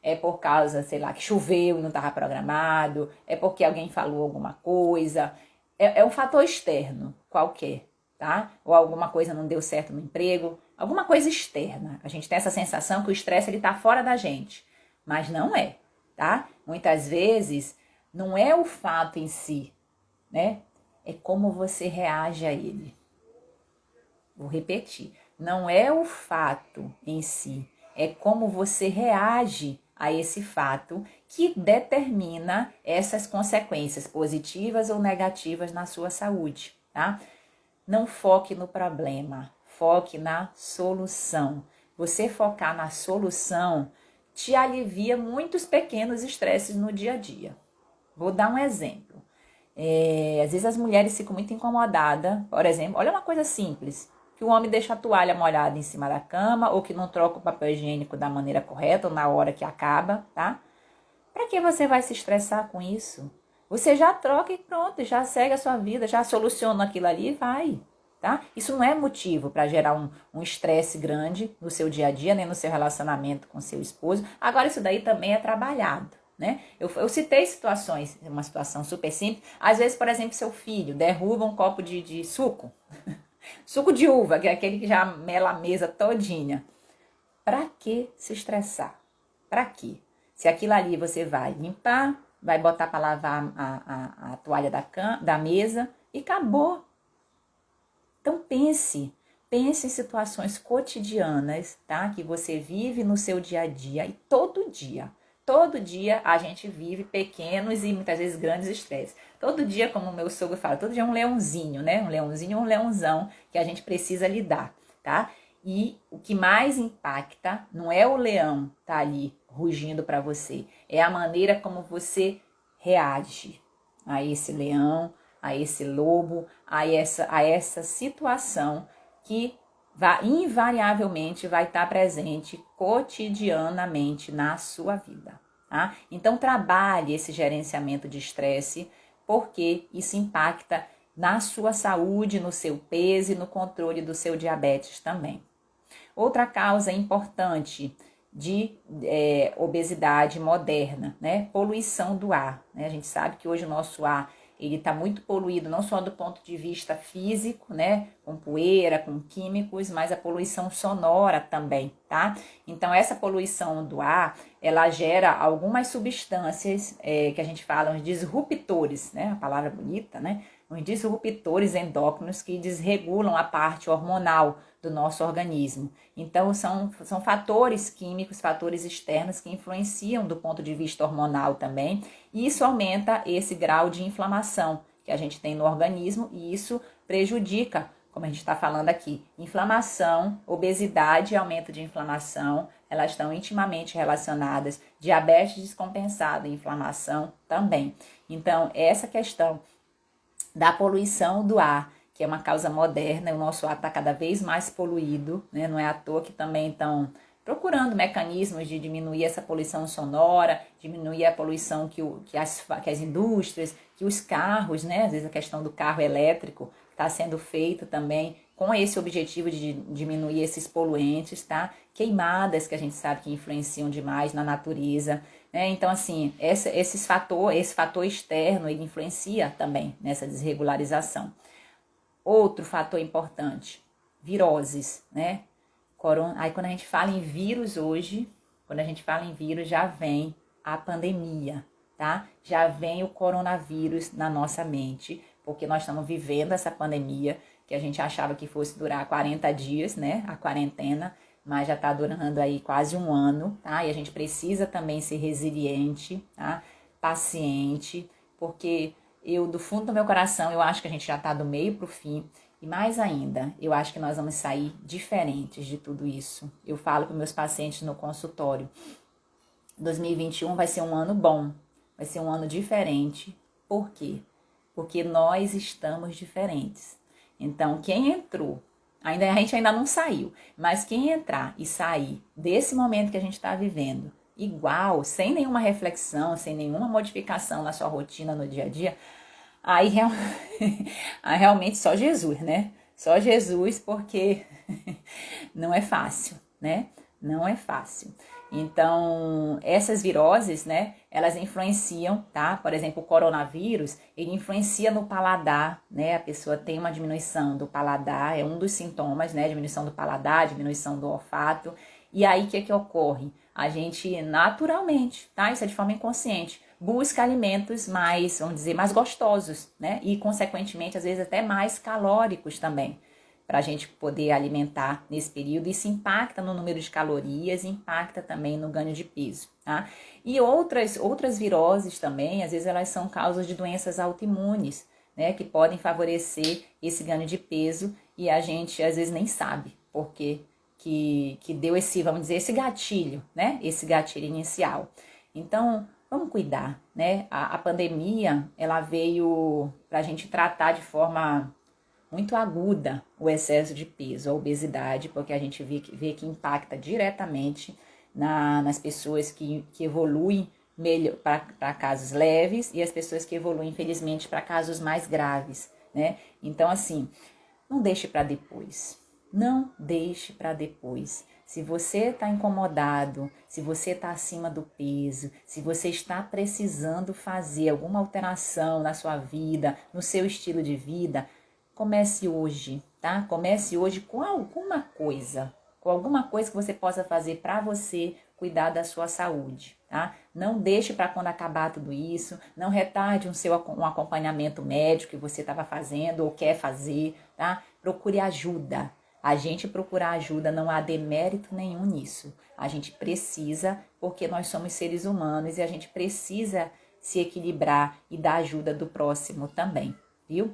é por causa, sei lá, que choveu e não estava programado, é porque alguém falou alguma coisa, é um fator externo qualquer, tá? Ou alguma coisa não deu certo no emprego, alguma coisa externa. A gente tem essa sensação que o estresse ele tá fora da gente, mas não é, tá? Muitas vezes não é o fato em si, né? É como você reage a ele. Vou repetir, não é o fato em si, é como você reage a esse fato que determina essas consequências positivas ou negativas na sua saúde, tá? Não foque no problema, foque na solução. Você focar na solução te alivia muitos pequenos estresses no dia a dia. Vou dar um exemplo. Às vezes as mulheres ficam muito incomodadas, por exemplo, olha uma coisa simples, que o homem deixa a toalha molhada em cima da cama ou que não troca o papel higiênico da maneira correta ou na hora que acaba, tá? Para que você vai se estressar com isso? Você já troca e pronto, já segue a sua vida, já soluciona aquilo ali e vai, tá? Isso não é motivo para gerar um estresse grande no seu dia a dia, nem no seu relacionamento com seu esposo. Agora, isso daí também é trabalhado, né? Eu citei situações, uma situação super simples. Às vezes, por exemplo, seu filho derruba um copo de suco, suco de uva, que é aquele que já mela a mesa todinha. Pra que se estressar? Pra quê? Se aquilo ali você vai limpar, vai botar para lavar a toalha da mesa e acabou. Então pense em situações cotidianas, tá? Que você vive no seu dia a dia e todo dia a gente vive pequenos e muitas vezes grandes estresses. Todo dia, como o meu sogro fala, todo dia é um leãozinho, né? Um leãozinho ou um leãozão que a gente precisa lidar, tá? E o que mais impacta não é o leão tá ali rugindo para você, é a maneira como você reage a esse leão, a esse lobo, a essa situação que invariavelmente vai estar presente cotidianamente na sua vida, tá? Então trabalhe esse gerenciamento de estresse, porque isso impacta na sua saúde, no seu peso e no controle do seu diabetes também. Outra causa importante de obesidade moderna, né? Poluição do ar, né? A gente sabe que hoje o nosso ar ele está muito poluído, não só do ponto de vista físico, né? Com poeira, com químicos, mas a poluição sonora também, tá? Então, essa poluição do ar, ela gera algumas substâncias que a gente fala, os disruptores, né? A palavra bonita, né? uns disruptores endócrinos que desregulam a parte hormonal do nosso organismo. Então, são fatores químicos, fatores externos que influenciam do ponto de vista hormonal também, e isso aumenta esse grau de inflamação que a gente tem no organismo, e isso prejudica, como a gente está falando aqui, inflamação, obesidade e aumento de inflamação, elas estão intimamente relacionadas, diabetes descompensada e inflamação também. Então, essa questão da poluição do ar, que é uma causa moderna, o nosso ar está cada vez mais poluído, né? Não é à toa que também estão procurando mecanismos de diminuir essa poluição sonora, diminuir a poluição que as indústrias, que os carros, né? Às vezes a questão do carro elétrico está sendo feito também com esse objetivo de diminuir esses poluentes, tá? Queimadas que a gente sabe que influenciam demais na natureza, né? Então, assim, esse fator externo, ele influencia também nessa desregularização. Outro fator importante, viroses, né? Aí quando a gente fala em vírus hoje, já vem a pandemia, tá? Já vem o coronavírus na nossa mente, porque nós estamos vivendo essa pandemia, que a gente achava que fosse durar 40 dias, né? A quarentena, mas já está durando aí quase um ano, tá? E a gente precisa também ser resiliente, tá? Paciente, porque do fundo do meu coração, eu acho que a gente já está do meio para o fim. E mais ainda, eu acho que nós vamos sair diferentes de tudo isso. Eu falo para meus pacientes no consultório, 2021 vai ser um ano bom, vai ser um ano diferente. Por quê? Porque nós estamos diferentes. Então, quem entrou, a gente ainda não saiu, mas quem entrar e sair desse momento que a gente está vivendo, igual, sem nenhuma reflexão, sem nenhuma modificação na sua rotina no dia a dia, aí realmente só Jesus, né? Só Jesus, porque não é fácil, né? Não é fácil. Então, essas viroses, né, elas influenciam, tá? Por exemplo, o coronavírus, ele influencia no paladar, né? A pessoa tem uma diminuição do paladar, é um dos sintomas, né? Diminuição do paladar, diminuição do olfato. E aí, o que ocorre? A gente, naturalmente, tá? Isso é de forma inconsciente, busca alimentos mais, vamos dizer, mais gostosos, né? E, consequentemente, às vezes até mais calóricos também, para a gente poder alimentar nesse período. Isso impacta no número de calorias, impacta também no ganho de peso, tá? E outras viroses também, às vezes elas são causas de doenças autoimunes, né? Que podem favorecer esse ganho de peso e a gente às vezes nem sabe por quê que deu esse, vamos dizer, esse gatilho, né? Esse gatilho inicial. Então, vamos cuidar, né? A pandemia, ela veio para a gente tratar de forma muito aguda o excesso de peso, a obesidade, porque a gente vê que impacta diretamente nas pessoas que evoluem para casos leves e as pessoas que evoluem, infelizmente, para casos mais graves, né? Então, assim, não deixe para depois. Não deixe para depois. Se você está incomodado, se você está acima do peso, se você está precisando fazer alguma alteração na sua vida, no seu estilo de vida, comece hoje, tá? Comece hoje com alguma coisa que você possa fazer para você cuidar da sua saúde, tá? Não deixe para quando acabar tudo isso, não retarde um acompanhamento médico que você estava fazendo ou quer fazer, tá? Procure ajuda. A gente procurar ajuda, não há demérito nenhum nisso. A gente precisa, porque nós somos seres humanos e a gente precisa se equilibrar e dar ajuda do próximo também, viu?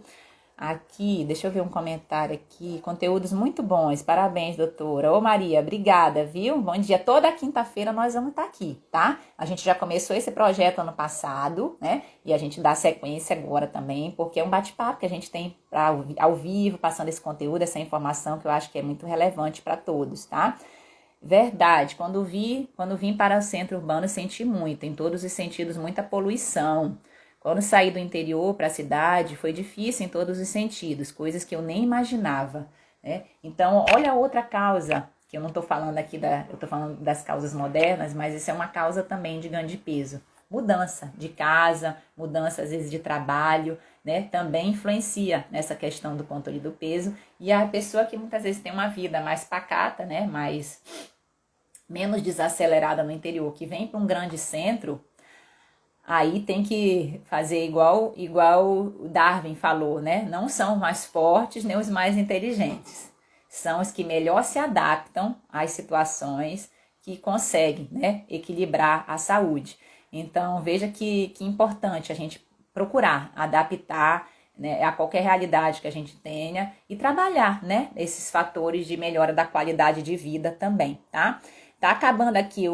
Aqui, deixa eu ver um comentário aqui. Conteúdos muito bons. Parabéns, doutora. Ô, Maria, obrigada, viu? Bom dia. Toda quinta-feira nós vamos estar aqui, tá? A gente já começou esse projeto ano passado, né? E a gente dá sequência agora também, porque é um bate-papo que a gente tem ao vivo, passando esse conteúdo, essa informação que eu acho que é muito relevante para todos, tá? Verdade. Quando vim para o centro urbano, senti muito, em todos os sentidos, muita poluição. Quando saí do interior para a cidade, foi difícil em todos os sentidos, coisas que eu nem imaginava, né? Então, olha outra causa, que eu não estou falando aqui, eu estou falando das causas modernas, mas isso é uma causa também de ganho de peso. Mudança de casa, mudança às vezes de trabalho, né? Também influencia nessa questão do controle do peso. E a pessoa que muitas vezes tem uma vida mais pacata, né? Menos desacelerada no interior, que vem para um grande centro, Aí tem que fazer igual o Darwin falou, né? Não são os mais fortes nem os mais inteligentes. São os que melhor se adaptam às situações, que conseguem, né, equilibrar a saúde. Então, veja que importante a gente procurar adaptar, né, a qualquer realidade que a gente tenha e trabalhar, né, esses fatores de melhora da qualidade de vida também, tá? Tá acabando aqui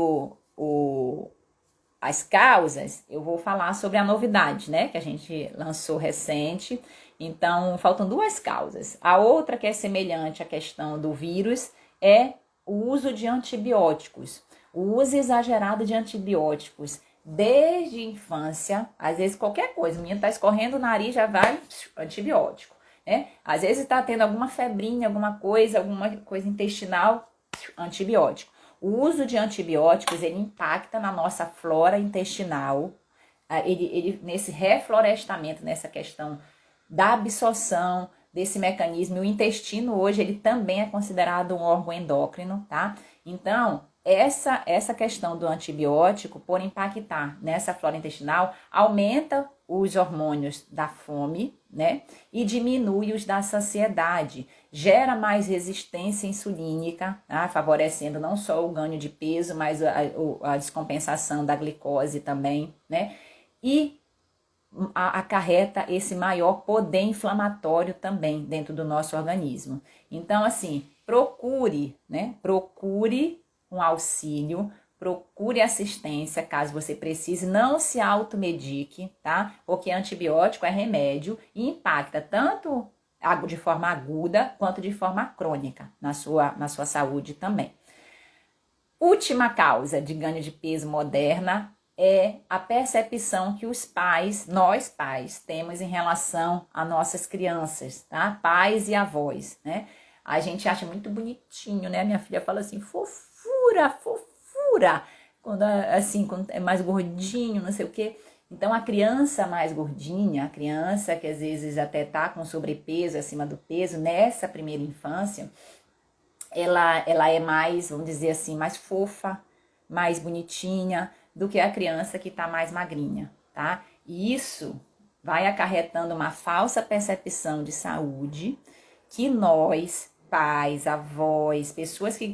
as causas, eu vou falar sobre a novidade, né, que a gente lançou recente. Então, faltam duas causas. A outra, que é semelhante à questão do vírus, é o uso de antibióticos. O uso exagerado de antibióticos desde a infância, às vezes qualquer coisa, o menino tá escorrendo o nariz, já vai antibiótico, né? Às vezes tá tendo alguma febrinha, alguma coisa intestinal, antibiótico. O uso de antibióticos, ele impacta na nossa flora intestinal, ele nesse reflorestamento, nessa questão da absorção desse mecanismo. E o intestino hoje, ele também é considerado um órgão endócrino, tá? Então, essa questão do antibiótico, por impactar nessa flora intestinal, aumenta os hormônios da fome, né? E diminui os da saciedade, gera mais resistência insulínica, tá? Favorecendo não só o ganho de peso, mas a descompensação da glicose também, né? E acarreta esse maior poder inflamatório também dentro do nosso organismo. Então, assim, procure, né? Procure um auxílio, procure assistência caso você precise, não se automedique, tá? Porque antibiótico é remédio e impacta tanto de forma aguda quanto de forma crônica na sua saúde também. Última causa de ganho de peso moderna é a percepção que nós pais, temos em relação a nossas crianças, tá? Pais e avós, né? A gente acha muito bonitinho, né? Minha filha fala assim, fofura, fofura, quando é mais gordinho, não sei o quê. Então, a criança mais gordinha, a criança que às vezes até tá com sobrepeso, acima do peso, nessa primeira infância, ela é mais, vamos dizer assim, mais fofa, mais bonitinha do que a criança que tá mais magrinha, tá? E isso vai acarretando uma falsa percepção de saúde que nós, pais, avós,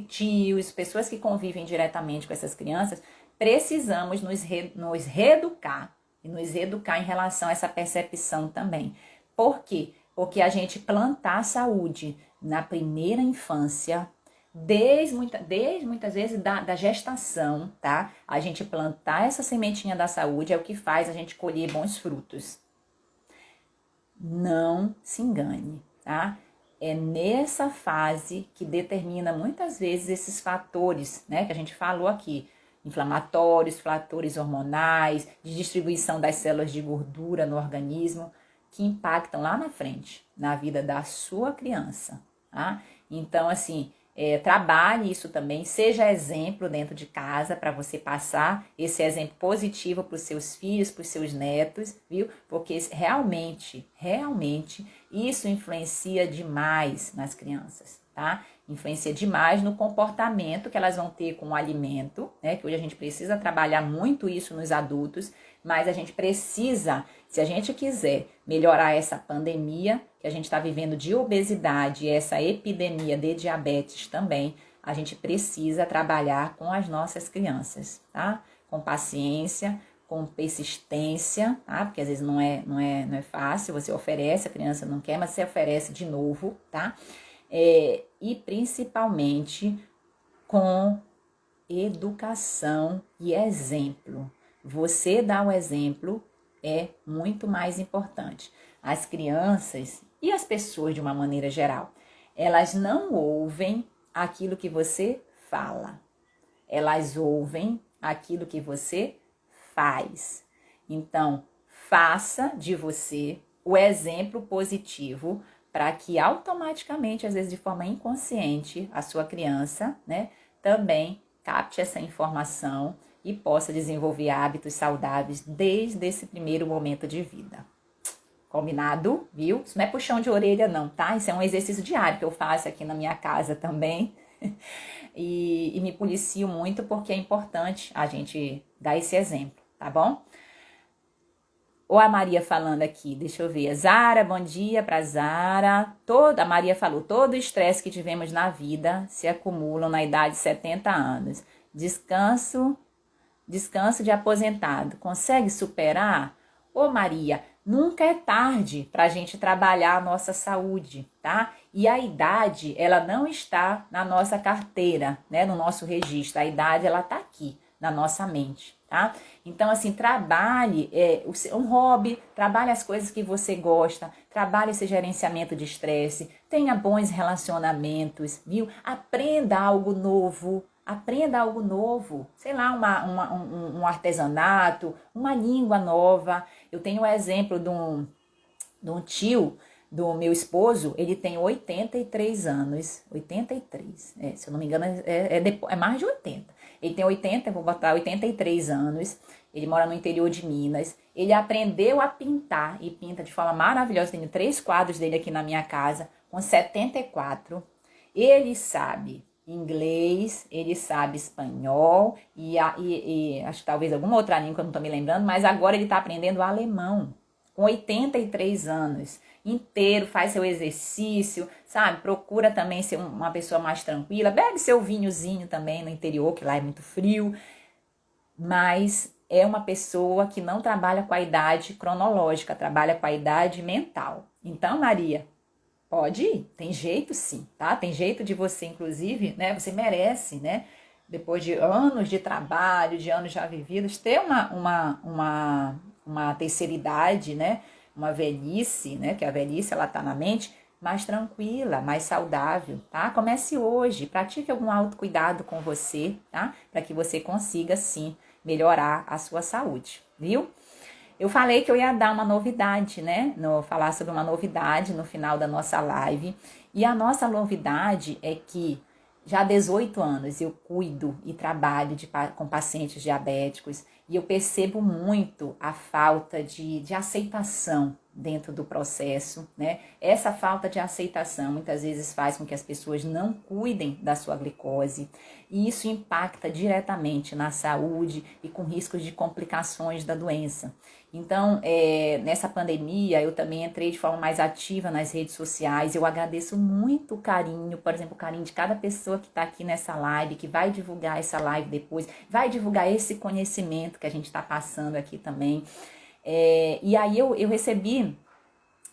tios, pessoas que convivem diretamente com essas crianças, precisamos nos reeducar e nos educar em relação a essa percepção também. Por quê? Porque a gente plantar saúde na primeira infância, desde muitas vezes da gestação, tá? A gente plantar essa sementinha da saúde é o que faz a gente colher bons frutos. Não se engane, tá? É nessa fase que determina muitas vezes esses fatores, né, que a gente falou aqui, inflamatórios, fatores hormonais, de distribuição das células de gordura no organismo, que impactam lá na frente, na vida da sua criança, tá? Então, assim, trabalhe isso também, seja exemplo dentro de casa para você passar esse exemplo positivo para os seus filhos, para os seus netos, viu? Porque realmente isso influencia demais nas crianças, tá? Influencia demais no comportamento que elas vão ter com o alimento, né? Que hoje a gente precisa trabalhar muito isso nos adultos, mas a gente precisa, se a gente quiser melhorar essa pandemia que a gente está vivendo de obesidade e essa epidemia de diabetes também, a gente precisa trabalhar com as nossas crianças, tá? Com paciência, com persistência, tá? Porque às vezes não é fácil, você oferece, a criança não quer, mas você oferece de novo, tá? E principalmente com educação e exemplo. Você dar o exemplo é muito mais importante. As crianças e as pessoas de uma maneira geral, elas não ouvem aquilo que você fala. Elas ouvem aquilo que você faz. Então, faça de você o exemplo positivo para que automaticamente, às vezes de forma inconsciente, a sua criança, né, também capte essa informação e possa desenvolver hábitos saudáveis desde esse primeiro momento de vida. Combinado? Viu? Isso não é puxão de orelha não, tá? Isso é um exercício diário que eu faço aqui na minha casa também. E me policio muito porque é importante a gente dar esse exemplo, tá bom? Ou a Maria falando aqui, deixa eu ver. Zara, bom dia para Zara. A Maria falou, todo o estresse que tivemos na vida se acumulam na idade de 70 anos. Descanso de aposentado. Consegue superar? Ô Maria, nunca é tarde para a gente trabalhar a nossa saúde, tá? E a idade, ela não está na nossa carteira, né? No nosso registro. A idade, ela tá aqui, na nossa mente, tá? Então, assim, trabalhe um hobby, trabalhe as coisas que você gosta, trabalhe esse gerenciamento de estresse, tenha bons relacionamentos, viu? Aprenda algo novo, sei lá, um artesanato, uma língua nova. Eu tenho um exemplo de um tio do meu esposo, ele tem 83 anos, 83, se eu não me engano, é mais de 80. Ele tem 80, vou botar 83 anos, ele mora no interior de Minas, ele aprendeu a pintar e pinta de forma maravilhosa, tenho 3 quadros dele aqui na minha casa, com 74, ele sabe inglês, ele sabe espanhol e acho que talvez alguma outra língua que eu não estou me lembrando, mas agora ele está aprendendo alemão, com 83 anos, inteiro, faz seu exercício, sabe? Procura também ser uma pessoa mais tranquila, bebe seu vinhozinho também no interior, que lá é muito frio, mas é uma pessoa que não trabalha com a idade cronológica, trabalha com a idade mental. Então, Maria, pode ir, tem jeito sim, tá? Tem jeito de você, inclusive, né? Você merece, né? Depois de anos de trabalho, de anos já vividos, ter uma terceira idade, né? Uma velhice, né? Que a velhice, ela tá na mente, mais tranquila, mais saudável, tá? Comece hoje, pratique algum autocuidado com você, tá? Para que você consiga, sim, melhorar a sua saúde, viu? Eu falei que eu ia dar uma novidade, né? Falar sobre uma novidade no final da nossa live. E a nossa novidade é que já há 18 anos eu cuido e trabalho com pacientes diabéticos e eu percebo muito a falta de aceitação dentro do processo, né? Essa falta de aceitação muitas vezes faz com que as pessoas não cuidem da sua glicose e isso impacta diretamente na saúde e com riscos de complicações da doença. Então, nessa pandemia, eu também entrei de forma mais ativa nas redes sociais. Eu agradeço muito o carinho, por exemplo, o carinho de cada pessoa que está aqui nessa live, que vai divulgar essa live depois, vai divulgar esse conhecimento que a gente está passando aqui também. E aí eu recebi,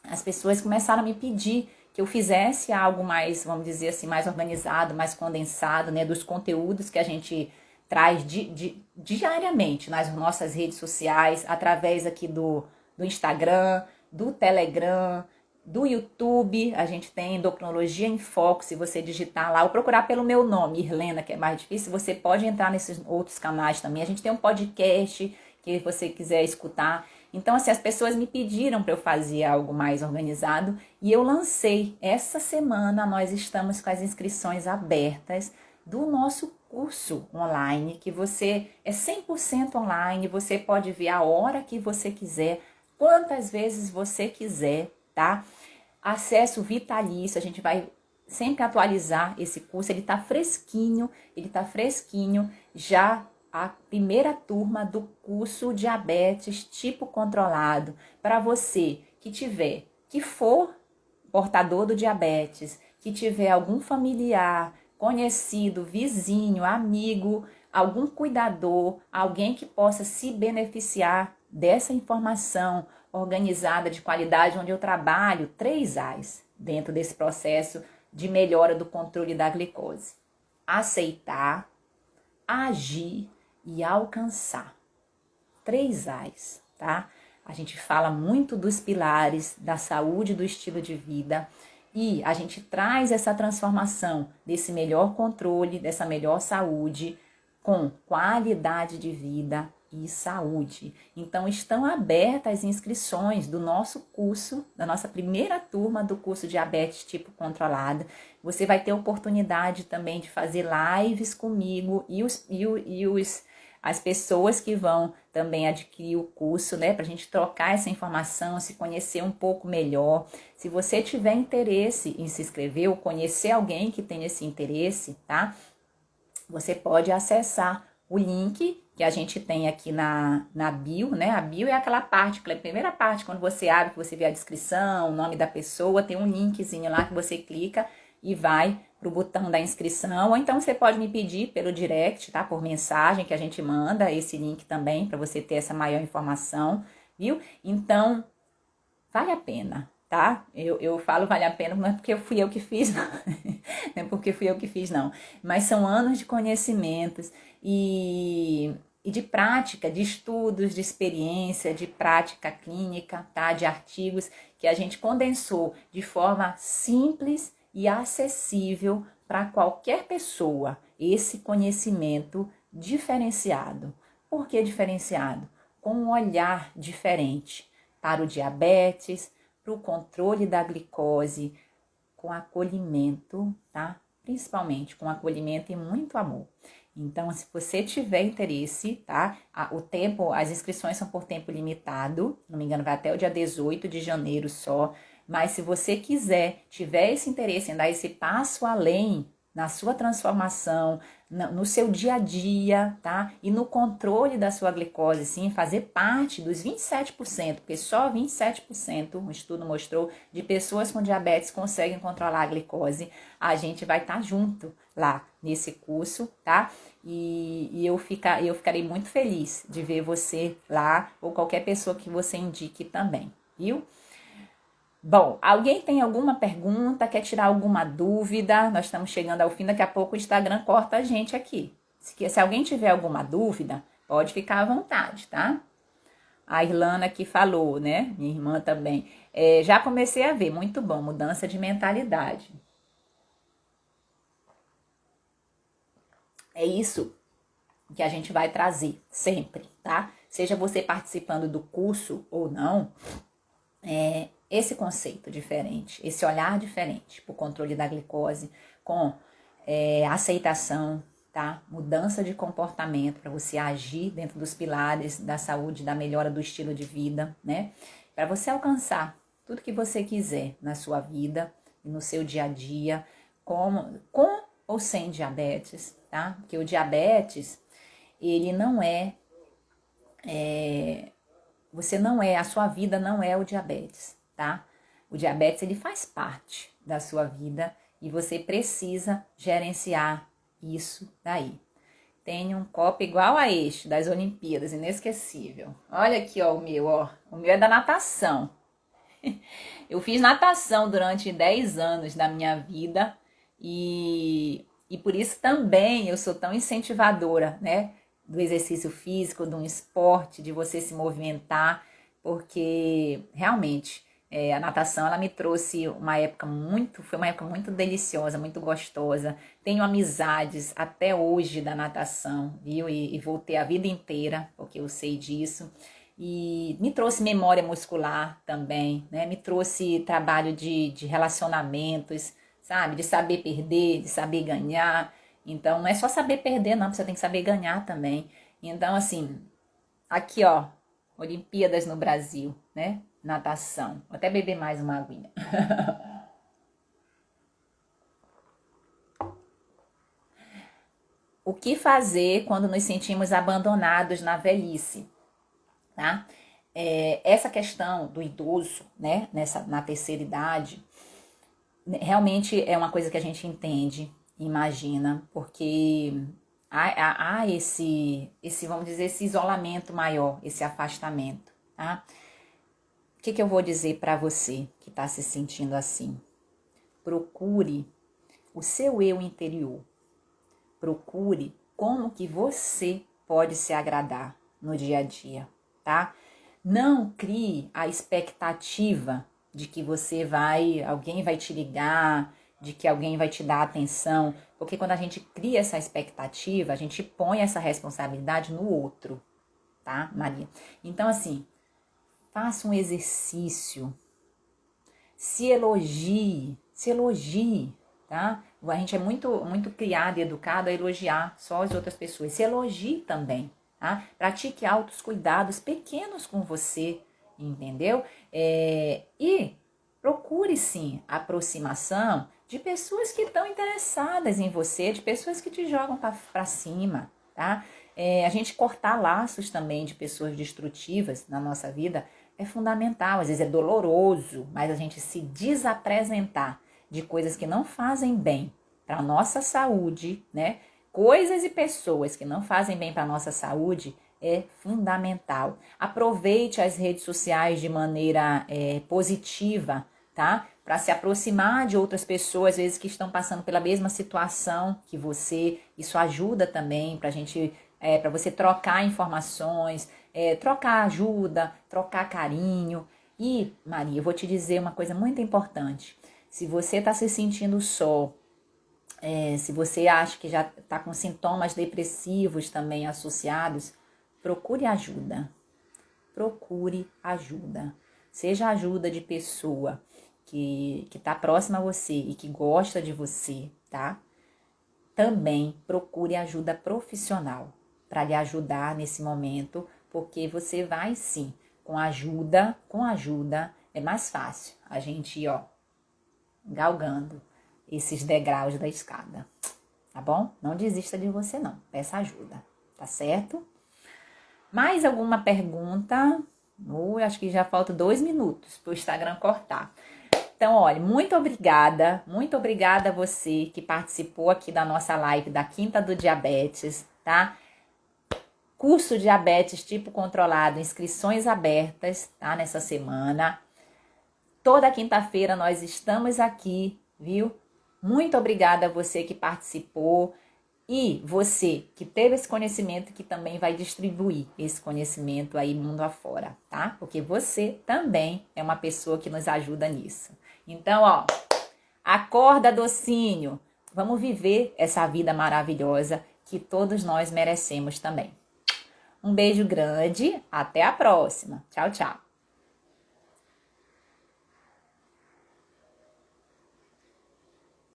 as pessoas começaram a me pedir que eu fizesse algo mais, vamos dizer assim, mais organizado, mais condensado, né, dos conteúdos que a gente traz diariamente nas nossas redes sociais, através aqui do Instagram, do Telegram, do YouTube. A gente tem Endocrinologia em Foco, se você digitar lá ou procurar pelo meu nome, Irlena, que é mais difícil, você pode entrar nesses outros canais também. A gente tem um podcast que você quiser escutar. Então, assim, as pessoas me pediram para eu fazer algo mais organizado e eu lancei. Essa semana nós estamos com as inscrições abertas do nosso curso online, que você é 100% online, você pode ver a hora que você quiser, quantas vezes você quiser, tá? Acesso vitalício, a gente vai sempre atualizar esse curso, ele tá fresquinho, já a primeira turma do curso Diabetes Tipo Controlado, para você que for portador do diabetes, que tiver algum familiar, conhecido, vizinho, amigo, algum cuidador, alguém que possa se beneficiar dessa informação organizada de qualidade, onde eu trabalho 3 A's dentro desse processo de melhora do controle da glicose. Aceitar, agir e alcançar. 3 A's, tá? A gente fala muito dos pilares da saúde, do estilo de vida, e a gente traz essa transformação desse melhor controle, dessa melhor saúde, com qualidade de vida e saúde. Então, estão abertas as inscrições do nosso curso, da nossa primeira turma do curso Diabetes Tipo Controlado. Você vai ter oportunidade também de fazer lives comigo as pessoas que vão também adquirir o curso, né, para a gente trocar essa informação, se conhecer um pouco melhor. Se você tiver interesse em se inscrever ou conhecer alguém que tem esse interesse, tá? Você pode acessar o link que a gente tem aqui na bio, né? A bio é aquela parte, a primeira parte, quando você abre, que você vê a descrição, o nome da pessoa, tem um linkzinho lá que você clica e vai pro botão da inscrição, ou então você pode me pedir pelo direct, tá? Por mensagem que a gente manda esse link também, para você ter essa maior informação, viu? Então, vale a pena, tá? Eu falo vale a pena, não é porque fui eu que fiz, não. Não é porque fui eu que fiz, não. Mas são anos de conhecimentos e de prática, de estudos, de experiência, de prática clínica, tá? De artigos que a gente condensou de forma simples e acessível para qualquer pessoa. Esse conhecimento diferenciado. Por que diferenciado? Com um olhar diferente para o diabetes, para o controle da glicose, com acolhimento, tá? Principalmente com acolhimento e muito amor. Então, se você tiver interesse, tá? O tempo, as inscrições são por tempo limitado, não me engano, vai até o dia 18 de janeiro só. Mas se você quiser, tiver esse interesse em dar esse passo além na sua transformação, no seu dia a dia, tá? E no controle da sua glicose, sim, fazer parte dos 27%, porque só 27%, um estudo mostrou, de pessoas com diabetes conseguem controlar a glicose. A gente vai estar junto lá nesse curso, tá? E eu ficarei muito feliz de ver você lá, ou qualquer pessoa que você indique também, viu? Bom, alguém tem alguma pergunta, quer tirar alguma dúvida? Nós estamos chegando ao fim, daqui a pouco o Instagram corta a gente aqui. Se alguém tiver alguma dúvida, pode ficar à vontade, tá? A Irlana que falou, né? Minha irmã também. Já comecei a ver, muito bom, mudança de mentalidade. É isso que a gente vai trazer sempre, tá? Seja você participando do curso ou não, esse conceito diferente, esse olhar diferente para o controle da glicose, com aceitação, tá? Mudança de comportamento para você agir dentro dos pilares da saúde, da melhora do estilo de vida, né? Para você alcançar tudo que você quiser na sua vida e no seu dia a dia, com ou sem diabetes, tá? Porque o diabetes, ele não você não a sua vida não é o diabetes, tá? O diabetes, ele faz parte da sua vida e você precisa gerenciar isso daí. Tem um copo igual a este, das Olimpíadas, inesquecível. Olha aqui, ó, o meu, ó. O meu é da natação. Eu fiz natação durante 10 anos da minha vida e por isso também eu sou tão incentivadora, né? Do exercício físico, de um esporte, de você se movimentar, porque realmente a natação ela me trouxe foi uma época muito deliciosa, muito gostosa. Tenho amizades até hoje da natação, viu? E vou ter a vida inteira, porque eu sei disso. E me trouxe memória muscular também, né? Me trouxe trabalho de relacionamentos, sabe? De saber perder, de saber ganhar. Então, não é só saber perder, não, você tem que saber ganhar também. Então, assim, aqui, ó, Olimpíadas no Brasil, né? Natação. Vou até beber mais uma aguinha. O que fazer quando nos sentimos abandonados na velhice, tá? Essa questão do idoso, né? Na terceira idade, realmente é uma coisa que a gente entende, imagina, porque há vamos dizer, esse isolamento maior, esse afastamento, tá? O que eu vou dizer para você que está se sentindo assim? Procure o seu eu interior. Procure como que você pode se agradar no dia a dia, tá? Não crie a expectativa de que alguém vai te ligar, de que alguém vai te dar atenção, porque quando a gente cria essa expectativa, a gente põe essa responsabilidade no outro, tá, Maria? Então, assim, faça um exercício, se elogie, tá? A gente é muito criado e educado a elogiar só as outras pessoas. Se elogie também, tá? Pratique altos cuidados pequenos com você, entendeu? E procure, sim, aproximação de pessoas que estão interessadas em você, de pessoas que te jogam para cima, tá? A gente cortar laços também de pessoas destrutivas na nossa vida é fundamental. Às vezes é doloroso, mas a gente se desapresentar de coisas que não fazem bem para a nossa saúde, né? Coisas e pessoas que não fazem bem para a nossa saúde é fundamental. Aproveite as redes sociais de maneira positiva, tá? Para se aproximar de outras pessoas, às vezes que estão passando pela mesma situação que você. Isso ajuda também para a gente, para você trocar informações, trocar ajuda, trocar carinho. E, Maria, eu vou te dizer uma coisa muito importante. Se você está se sentindo só, se você acha que já está com sintomas depressivos também associados, procure ajuda. Procure ajuda. Seja ajuda de pessoa que está próxima a você e que gosta de você, tá? Também procure ajuda profissional para lhe ajudar nesse momento, porque você vai sim, com ajuda é mais fácil a gente ir, galgando esses degraus da escada, tá bom? Não desista de você não, peça ajuda, tá certo? Mais alguma pergunta? Eu acho que já falta 2 minutos para o Instagram cortar. Então, olha, muito obrigada a você que participou aqui da nossa live da Quinta do Diabetes, tá? Curso Diabetes Tipo Controlado, inscrições abertas, tá? Nessa semana. Toda quinta-feira nós estamos aqui, viu? Muito obrigada a você que participou e você que teve esse conhecimento que também vai distribuir esse conhecimento aí mundo afora, tá? Porque você também é uma pessoa que nos ajuda nisso. Então, acorda, docinho. Vamos viver essa vida maravilhosa que todos nós merecemos também. Um beijo grande, até a próxima. Tchau, tchau.